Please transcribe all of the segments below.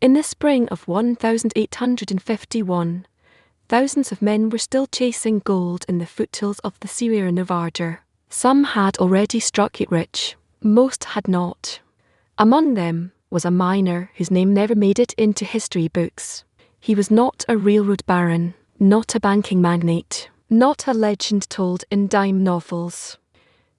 In the spring of 1851, thousands of men were still chasing gold in the foothills of the Sierra Nevada. Some had already struck it rich, most had not. Among them was a miner whose name never made it into history books. He was not a railroad baron, not a banking magnate, not a legend told in dime novels.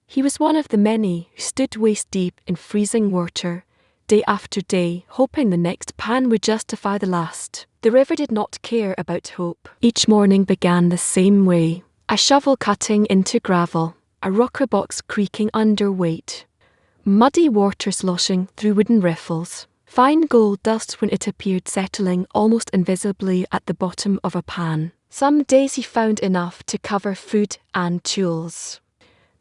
He was one of the many who stood waist deep in freezing water, day after day, hoping the next pan would justify the last. The river did not care about hope. Each morning began the same way. A shovel cutting into gravel, a rocker box creaking under weight, muddy water sloshing through wooden riffles, fine gold dust when it appeared settling almost invisibly at the bottom of a pan. Some days he found enough to cover food and tools.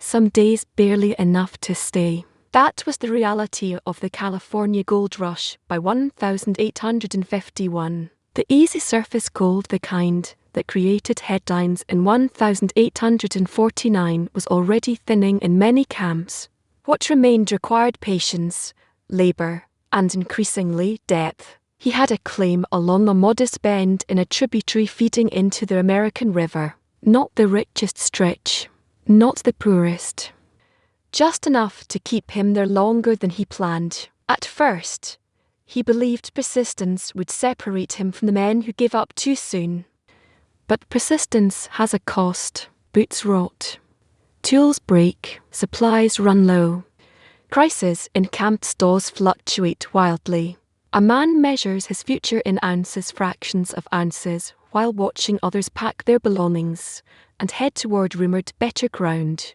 Some days barely enough to stay. That was the reality of the California gold rush by 1851. The easy surface gold, the kind that created headlines in 1849, was already thinning in many camps. What remained required patience, labour, and increasingly depth. He had a claim along a modest bend in a tributary feeding into the American River. Not the richest stretch, not the poorest. Just enough to keep him there longer than he planned. At first, he believed persistence would separate him from the men who gave up too soon. But persistence has a cost. Boots rot. Tools break. Supplies run low. Prices in camp stores fluctuate wildly. A man measures his future in ounces, fractions of ounces, while watching others pack their belongings and head toward rumoured better ground.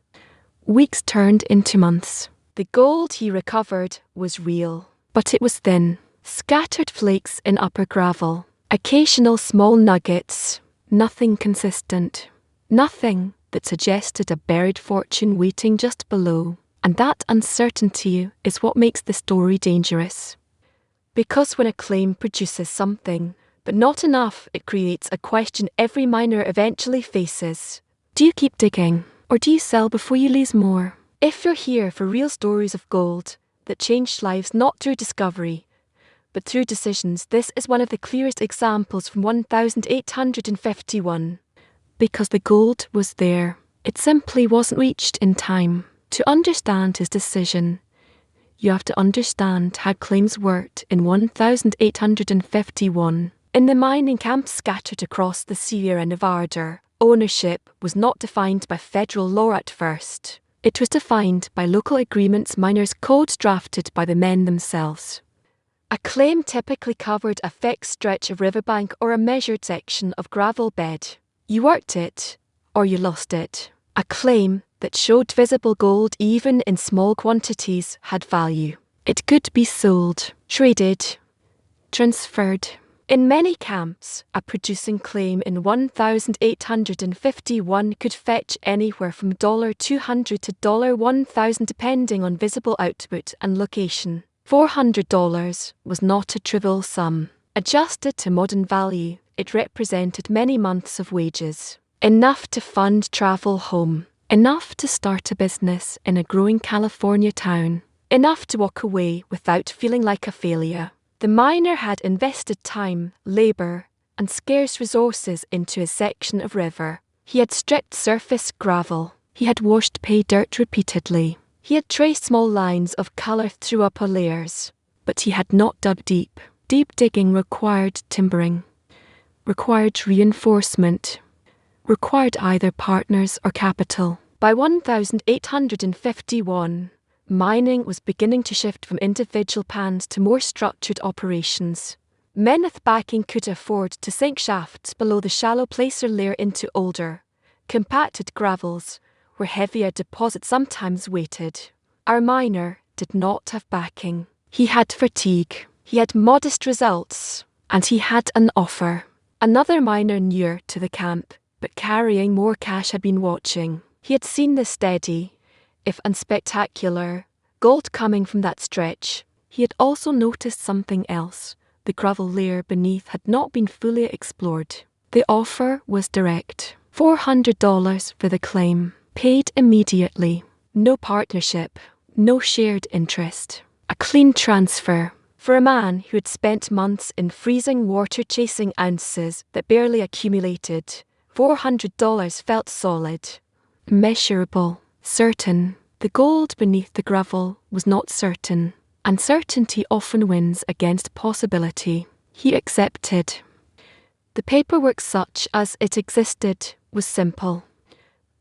Weeks turned into months. The gold he recovered was real, but it was thin. Scattered flakes in upper gravel. Occasional small nuggets. Nothing consistent. Nothing that suggested a buried fortune waiting just below. And that uncertainty is what makes the story dangerous. Because when a claim produces something, but not enough, it creates a question every miner eventually faces. Do you keep digging, or do you sell before you lose more? If you're here for real stories of gold that changed lives not through discovery, but through decisions, this is one of the clearest examples from 1851. Because the gold was there, it simply wasn't reached in time. To understand his decision, you have to understand how claims worked in 1851. In the mining camps scattered across the Sierra Nevada, ownership was not defined by federal law at first. It was defined by local agreements, miners' codes drafted by the men themselves. A claim typically covered a fixed stretch of riverbank or a measured section of gravel bed. You worked it, or you lost it. A claim that showed visible gold even in small quantities had value. It could be sold, traded, transferred. In many camps, a producing claim in 1851 could fetch anywhere from $200 to $1,000 depending on visible output and location. $400 was not a trivial sum. Adjusted to modern value, it represented many months of wages. Enough to fund travel home. Enough to start a business in a growing California town. Enough to walk away without feeling like a failure. The miner had invested time, labour, and scarce resources into a section of river. He had stripped surface gravel. He had washed pay dirt repeatedly. He had traced small lines of colour through upper layers. But he had not dug deep. Deep digging required timbering, required reinforcement, required either partners or capital. By 1851, mining was beginning to shift from individual pans to more structured operations. Men with backing could afford to sink shafts below the shallow placer layer into older, compacted gravels, where heavier deposits sometimes waited. Our miner did not have backing. He had fatigue. He had modest results. And he had an offer. Another miner near to the camp, but carrying more cash, had been watching. He had seen the steady, if unspectacular, gold coming from that stretch. He had also noticed something else. The gravel layer beneath had not been fully explored. The offer was direct. $400 for the claim, paid immediately. No partnership, no shared interest. A clean transfer. For a man who had spent months in freezing water chasing ounces that barely accumulated, $400 felt solid, measurable, certain. The gold beneath the gravel was not certain. Uncertainty often wins against possibility. He accepted. The paperwork, such as it existed, was simple.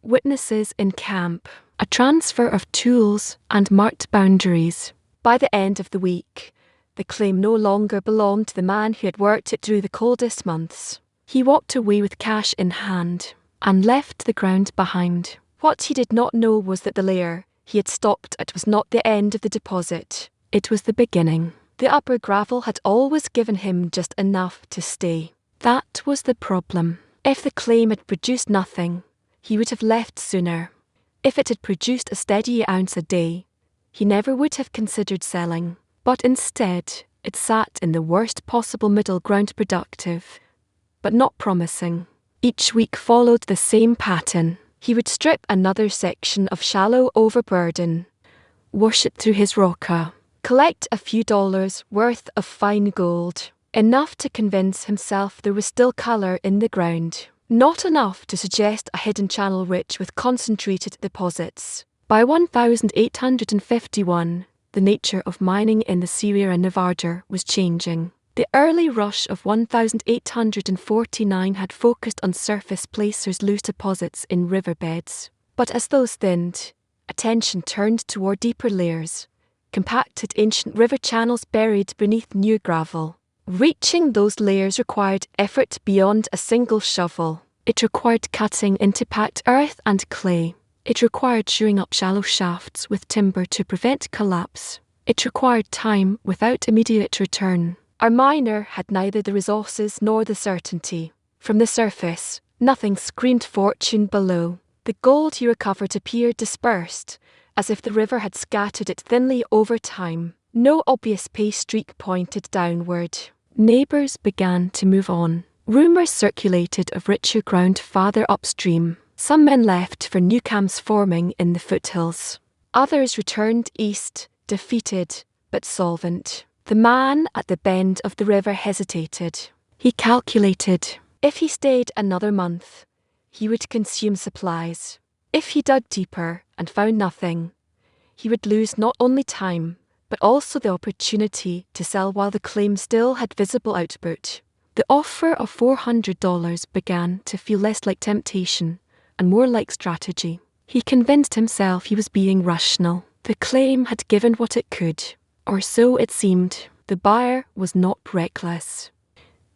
Witnesses in camp, a transfer of tools, and marked boundaries. By the end of the week, the claim no longer belonged to the man who had worked it through the coldest months. He walked away with cash in hand and left the ground behind. What he did not know was that the layer he had stopped at was not the end of the deposit. It was the beginning. The upper gravel had always given him just enough to stay. That was the problem. If the claim had produced nothing, he would have left sooner. If it had produced a steady ounce a day, he never would have considered selling. But instead, it sat in the worst possible middle ground, productive, but not promising. Each week followed the same pattern. He would strip another section of shallow overburden, wash it through his rocker, collect a few dollars worth of fine gold, enough to convince himself there was still colour in the ground, not enough to suggest a hidden channel rich with concentrated deposits. By 1851, the nature of mining in the Sierra Nevada was changing. The early rush of 1849 had focused on surface placers' loose deposits in riverbeds. But as those thinned, attention turned toward deeper layers, compacted ancient river channels buried beneath new gravel. Reaching those layers required effort beyond a single shovel. It required cutting into packed earth and clay. It required shoring up shallow shafts with timber to prevent collapse. It required time without immediate return. Our miner had neither the resources nor the certainty. From the surface, nothing screamed fortune below. The gold he recovered appeared dispersed, as if the river had scattered it thinly over time. No obvious pay streak pointed downward. Neighbours began to move on. Rumours circulated of richer ground farther upstream. Some men left for new camps forming in the foothills. Others returned east, defeated but solvent. The man at the bend of the river hesitated. He calculated. If he stayed another month, he would consume supplies. If he dug deeper and found nothing, he would lose not only time, but also the opportunity to sell while the claim still had visible output. The offer of $400 began to feel less like temptation and more like strategy. He convinced himself he was being rational. The claim had given what it could, or so it seemed. The buyer was not reckless.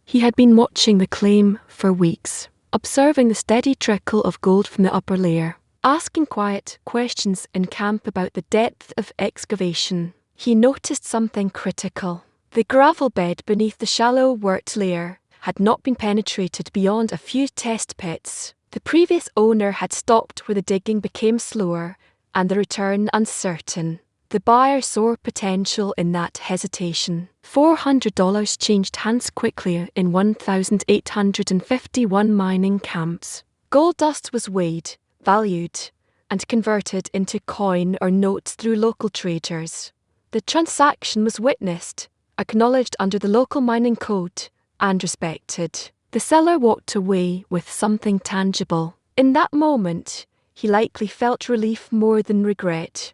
He had been watching the claim for weeks, observing the steady trickle of gold from the upper layer, asking quiet questions in camp about the depth of excavation. He noticed something critical. The gravel bed beneath the shallow worked layer had not been penetrated beyond a few test pits. The previous owner had stopped where the digging became slower and the return uncertain. The buyer saw potential in that hesitation. $400 changed hands quickly in 1,851 mining camps. Gold dust was weighed, valued, and converted into coin or notes through local traders. The transaction was witnessed, acknowledged under the local mining code, and respected. The seller walked away with something tangible. In that moment, he likely felt relief more than regret.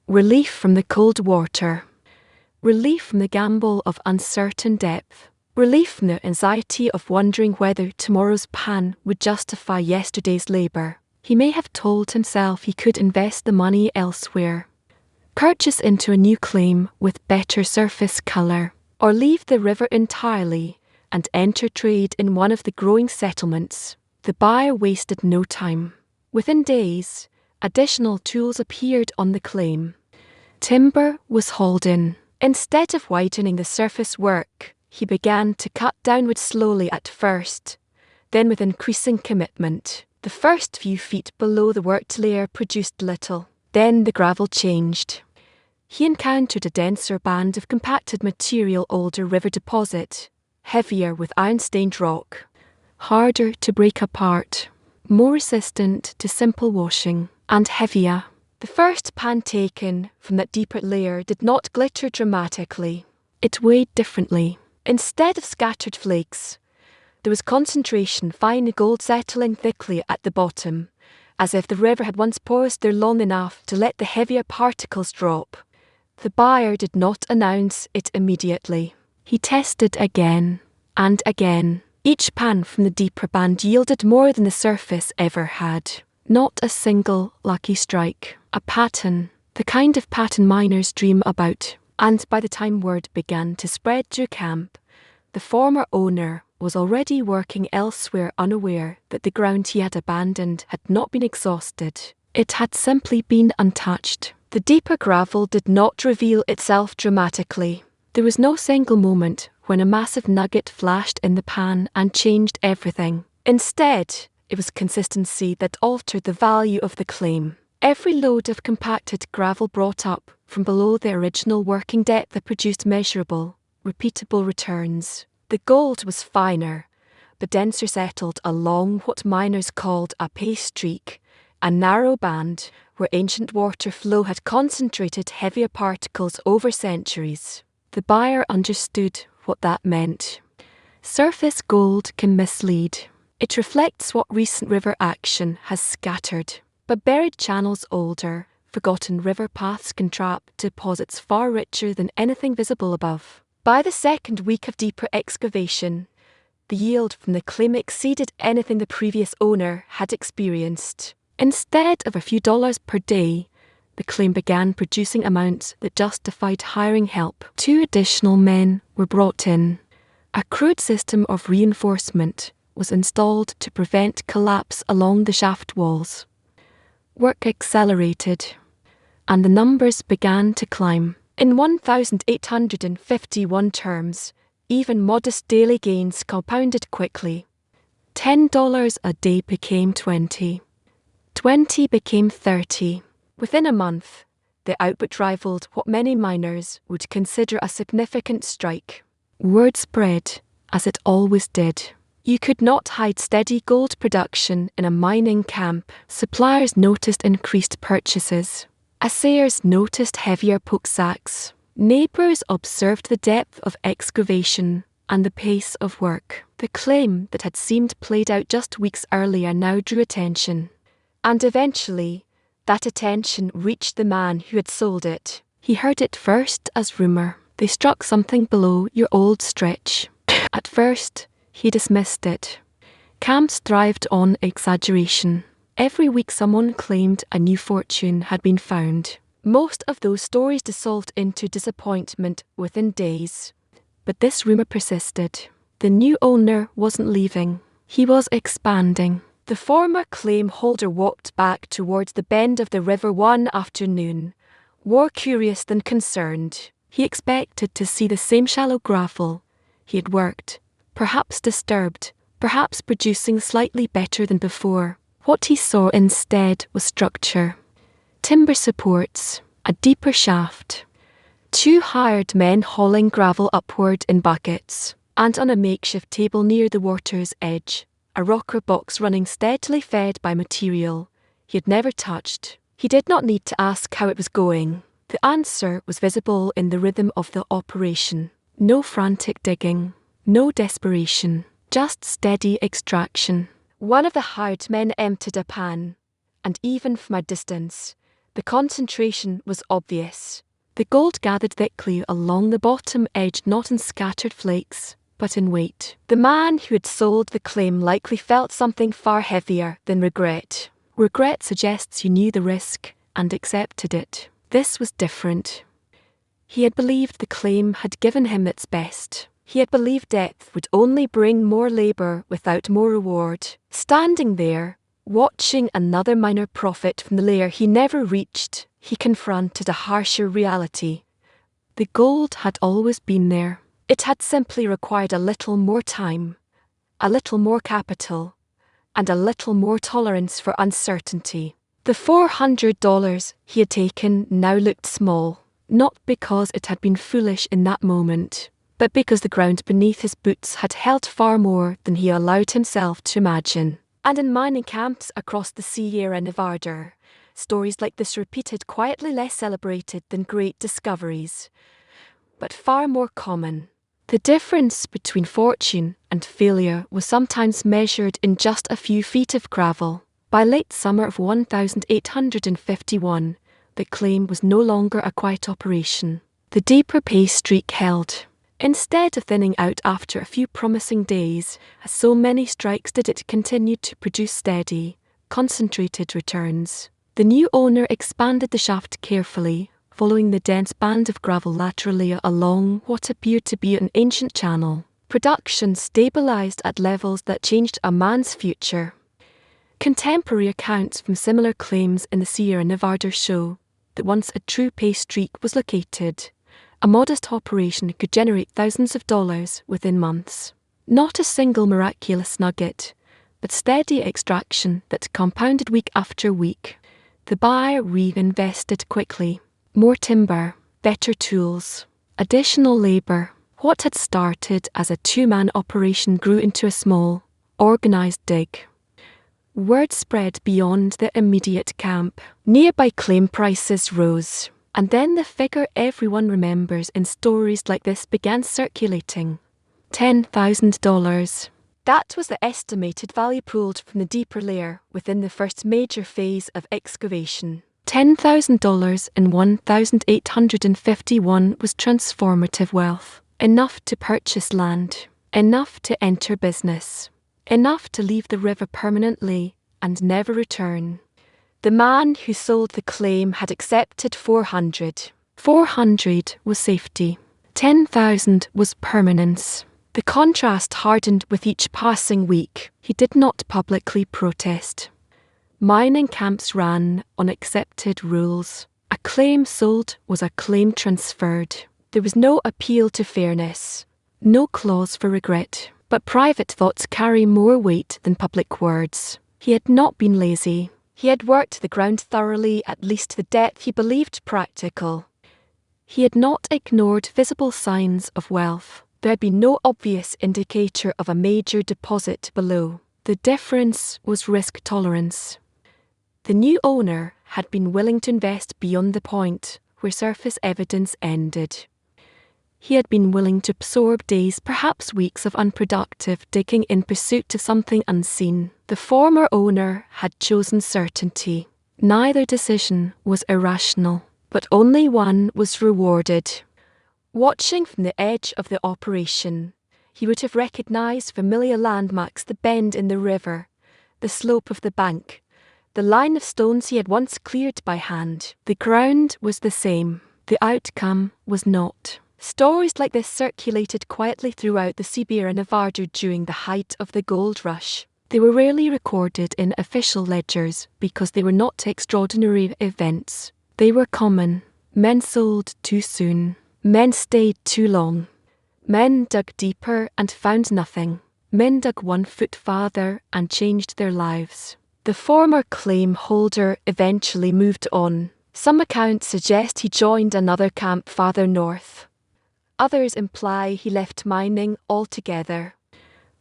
Relief from the cold water. Relief from the gamble of uncertain depth. Relief from the anxiety of wondering whether tomorrow's pan would justify yesterday's labour. He may have told himself he could invest the money elsewhere, purchase into a new claim with better surface colour, or leave the river entirely and enter trade in one of the growing settlements. The buyer wasted no time. Within days, additional tools appeared on the claim. Timber was hauled in. Instead of widening the surface work, he began to cut downward slowly at first, then with increasing commitment. The first few feet below the worked layer produced little. Then the gravel changed. He encountered a denser band of compacted material, older river deposit, heavier with iron-stained rock, harder to break apart, more resistant to simple washing, and heavier. The first pan taken from that deeper layer did not glitter dramatically. It weighed differently. Instead of scattered flakes, there was concentration, fine gold settling thickly at the bottom, as if the river had once paused there long enough to let the heavier particles drop. The buyer did not announce it immediately. He tested again and again. Each pan from the deeper band yielded more than the surface ever had. Not a single lucky strike. A pattern, the kind of pattern miners dream about. And by the time word began to spread through camp, the former owner was already working elsewhere, unaware that the ground he had abandoned had not been exhausted. It had simply been untouched. The deeper gravel did not reveal itself dramatically. There was no single moment when a massive nugget flashed in the pan and changed everything. Instead, it was consistency that altered the value of the claim. Every load of compacted gravel brought up from below the original working depth that produced measurable, repeatable returns. The gold was finer, but denser, settled along what miners called a pay streak, a narrow band where ancient water flow had concentrated heavier particles over centuries. The buyer understood what that meant. Surface gold can mislead. It reflects what recent river action has scattered. But buried channels, older, forgotten river paths can trap deposits far richer than anything visible above. By the second week of deeper excavation, the yield from the claim exceeded anything the previous owner had experienced. Instead of a few dollars per day, the claim began producing amounts that justified hiring help. 2 additional men were brought in. A crude system of reinforcement was installed to prevent collapse along the shaft walls. Work accelerated, and the numbers began to climb. In 1,851 terms, even modest daily gains compounded quickly. $10 a day became 20. 20 became 30. Within a month, the output rivaled what many miners would consider a significant strike. Word spread, as it always did. You could not hide steady gold production in a mining camp. Suppliers noticed increased purchases. Assayers noticed heavier poke sacks. Neighbours observed the depth of excavation and the pace of work. The claim that had seemed played out just weeks earlier now drew attention. And eventually, that attention reached the man who had sold it. He heard it first as rumour. They struck something below your old stretch. At first, he dismissed it. Camps thrived on exaggeration. Every week someone claimed a new fortune had been found. Most of those stories dissolved into disappointment within days. But this rumour persisted. The new owner wasn't leaving. He was expanding. The former claim holder walked back towards the bend of the river one afternoon, more curious than concerned. He expected to see the same shallow gravel he had worked, perhaps disturbed, perhaps producing slightly better than before. What he saw instead was structure. Timber supports, a deeper shaft, 2 hired men hauling gravel upward in buckets, and on a makeshift table near the water's edge, a rocker box running steadily fed by material he had never touched. He did not need to ask how it was going. The answer was visible in the rhythm of the operation. No frantic digging, no desperation, just steady extraction. One of the hired men emptied a pan, and even from a distance, the concentration was obvious. The gold gathered thickly along the bottom edge, not in scattered flakes, but in weight. The man who had sold the claim likely felt something far heavier than regret. Regret suggests you knew the risk and accepted it. This was different. He had believed the claim had given him its best. He had believed depth would only bring more labour without more reward. Standing there, watching another miner profit from the layer he never reached, he confronted a harsher reality. The gold had always been there. It had simply required a little more time, a little more capital, and a little more tolerance for uncertainty. The $400 he had taken now looked small, not because it had been foolish in that moment, but because the ground beneath his boots had held far more than he allowed himself to imagine. And in mining camps across the Sierra Nevada, stories like this repeated, quietly less celebrated than great discoveries. but far more common. The difference between fortune and failure was sometimes measured in just a few feet of gravel. By late summer of 1851, the claim was no longer a quiet operation. The deeper pay streak held. Instead of thinning out after a few promising days, as so many strikes did, it continued to produce steady, concentrated returns. The new owner expanded the shaft carefully, following the dense band of gravel laterally along what appeared to be an ancient channel. Production stabilized at levels that changed a man's future. Contemporary accounts from similar claims in the Sierra Nevada show that once a true pay streak was located, a modest operation could generate thousands of dollars within months. Not a single miraculous nugget, but steady extraction that compounded week after week. The buyer reinvested quickly. More timber, better tools, additional labor. What had started as a two-man operation grew into a small, organized dig. Word spread beyond the immediate camp. Nearby claim prices rose. And then the figure everyone remembers in stories like this began circulating. $10,000. That was the estimated value pulled from the deeper layer within the first major phase of excavation. $10,000 in 1851 was transformative wealth. Enough to purchase land. Enough to enter business. Enough to leave the river permanently and never return. The man who sold the claim had accepted $400. $400 was safety. $10,000 was permanence. The contrast hardened with each passing week. He did not publicly protest. Mining camps ran on accepted rules. A claim sold was a claim transferred. There was no appeal to fairness, no clause for regret. But private thoughts carry more weight than public words. He had not been lazy. He had worked the ground thoroughly, at least to the depth he believed practical. He had not ignored visible signs of wealth. There had been no obvious indicator of a major deposit below. The difference was risk tolerance. The new owner had been willing to invest beyond the point where surface evidence ended. He had been willing to absorb days, perhaps weeks of unproductive digging in pursuit of something unseen. The former owner had chosen certainty. Neither decision was irrational, but only one was rewarded. Watching from the edge of the operation, he would have recognized familiar landmarks: the bend in the river, the slope of the bank, the line of stones he had once cleared by hand. The ground was the same. The outcome was not. Stories like this circulated quietly throughout the Sierra Nevada during the height of the gold rush. They were rarely recorded in official ledgers because they were not extraordinary events. They were common. Men sold too soon. Men stayed too long. Men dug deeper and found nothing. Men dug 1 foot farther and changed their lives. The former claim holder eventually moved on. Some accounts suggest he joined another camp farther north. Others imply he left mining altogether.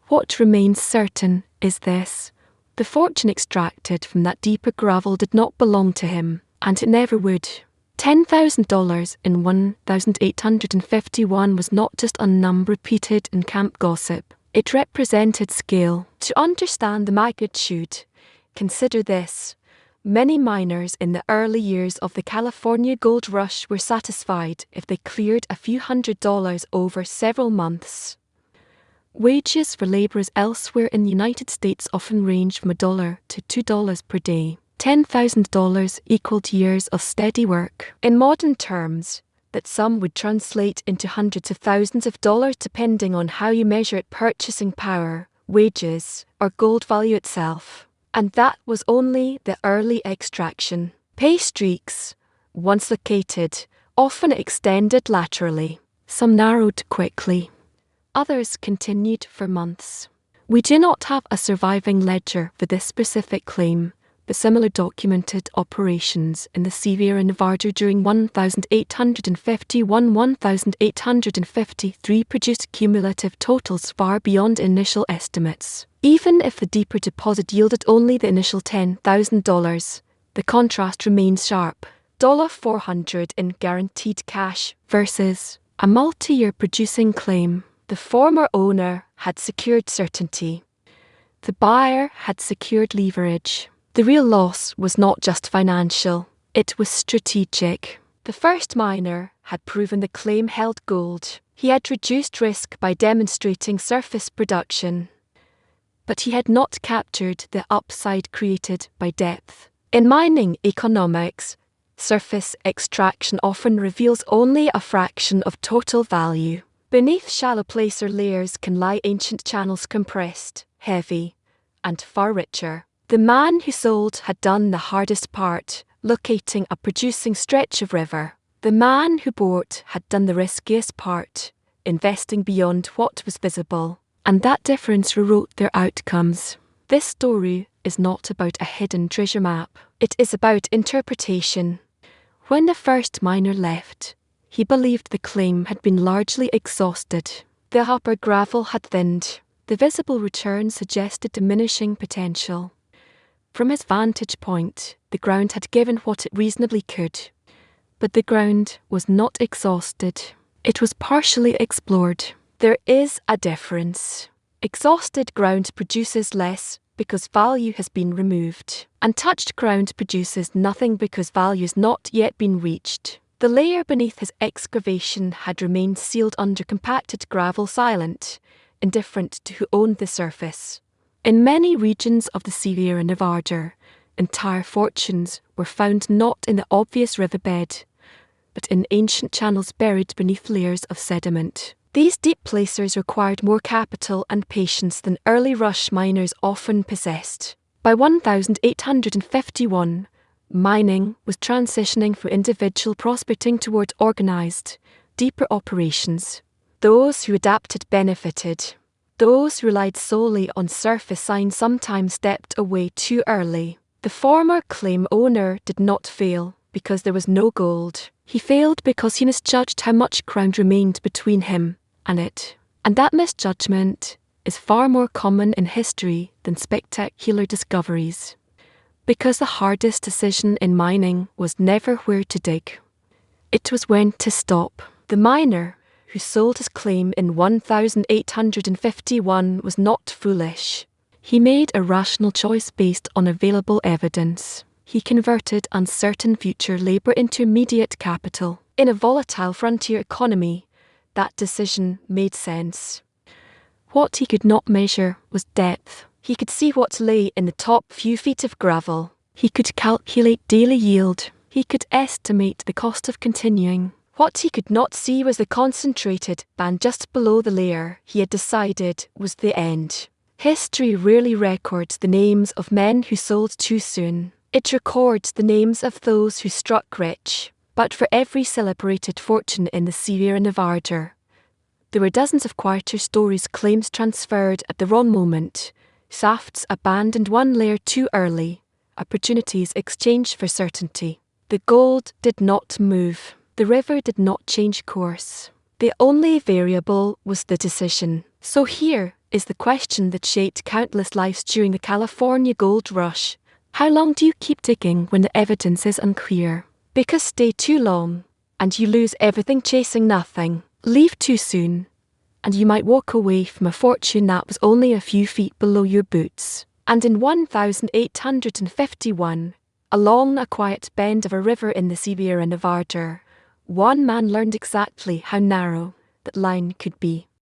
What remains certain is this: the fortune extracted from that deeper gravel did not belong to him, and it never would. $10,000 in 1851 was not just a number repeated in camp gossip. It represented scale. To understand the magnitude, consider this. Many miners in the early years of the California gold rush were satisfied if they cleared a few $100s over several months. Wages for laborers elsewhere in the United States often ranged from $1 to $2 per day. $10,000 equaled years of steady work. In modern terms, that sum would translate into hundreds of thousands of dollars depending on how you measure it: purchasing power, wages, or gold value itself. And that was only the early extraction. Pay streaks, once located, often extended laterally. Some narrowed quickly. Others continued for months. We do not have a surviving ledger for this specific claim, but similar documented operations in the Sierra Nevada during 1851-1853 produced cumulative totals far beyond initial estimates. Even if the deeper deposit yielded only the initial $10,000, the contrast remains sharp. $400 in guaranteed cash versus a multi-year producing claim. The former owner had secured certainty. The buyer had secured leverage. The real loss was not just financial, it was strategic. The first miner had proven the claim held gold. He had reduced risk by demonstrating surface production. But he had not captured the upside created by depth. In mining economics, surface extraction often reveals only a fraction of total value. Beneath shallow placer layers can lie ancient channels compressed, heavy, and far richer. The man who sold had done the hardest part, locating a producing stretch of river. The man who bought had done the riskiest part, investing beyond what was visible. And that difference rewrote their outcomes. This story is not about a hidden treasure map. It is about interpretation. When the first miner left, he believed the claim had been largely exhausted. The upper gravel had thinned. The visible return suggested diminishing potential. From his vantage point, the ground had given what it reasonably could. But the ground was not exhausted. It was partially explored. There is a difference. Exhausted ground produces less because value has been removed. Untouched ground produces nothing because value has not yet been reached. The layer beneath his excavation had remained sealed under compacted gravel, silent, indifferent to who owned the surface. In many regions of the Sierra Nevada, entire fortunes were found not in the obvious riverbed, but in ancient channels buried beneath layers of sediment. These deep placers required more capital and patience than early rush miners often possessed. By 1851, mining was transitioning from individual prospecting toward organized, deeper operations. Those who adapted benefited. Those who relied solely on surface signs sometimes stepped away too early. The former claim owner did not fail because there was no gold. He failed because he misjudged how much ground remained between him and it. And that misjudgment is far more common in history than spectacular discoveries. Because the hardest decision in mining was never where to dig. It was when to stop. The miner who sold his claim in 1851 was not foolish. He made a rational choice based on available evidence. He converted uncertain future labour into immediate capital. In a volatile frontier economy, that decision made sense. What he could not measure was depth. He could see what lay in the top few feet of gravel. He could calculate daily yield. He could estimate the cost of continuing. What he could not see was the concentrated band just below the layer he had decided was the end. History rarely records the names of men who sold too soon. It records the names of those who struck rich. But for every celebrated fortune in the Sierra Nevada, there were dozens of quieter stories, claims transferred at the wrong moment, shafts abandoned one layer too early, opportunities exchanged for certainty. The gold did not move. The river did not change course. The only variable was the decision. So here is the question that shaped countless lives during the California gold rush. How long do you keep digging when the evidence is unclear? Because stay too long, and you lose everything chasing nothing. Leave too soon, and you might walk away from a fortune that was only a few feet below your boots. And in 1851, along a quiet bend of a river in the Sierra Nevada, one man learned exactly how narrow that line could be.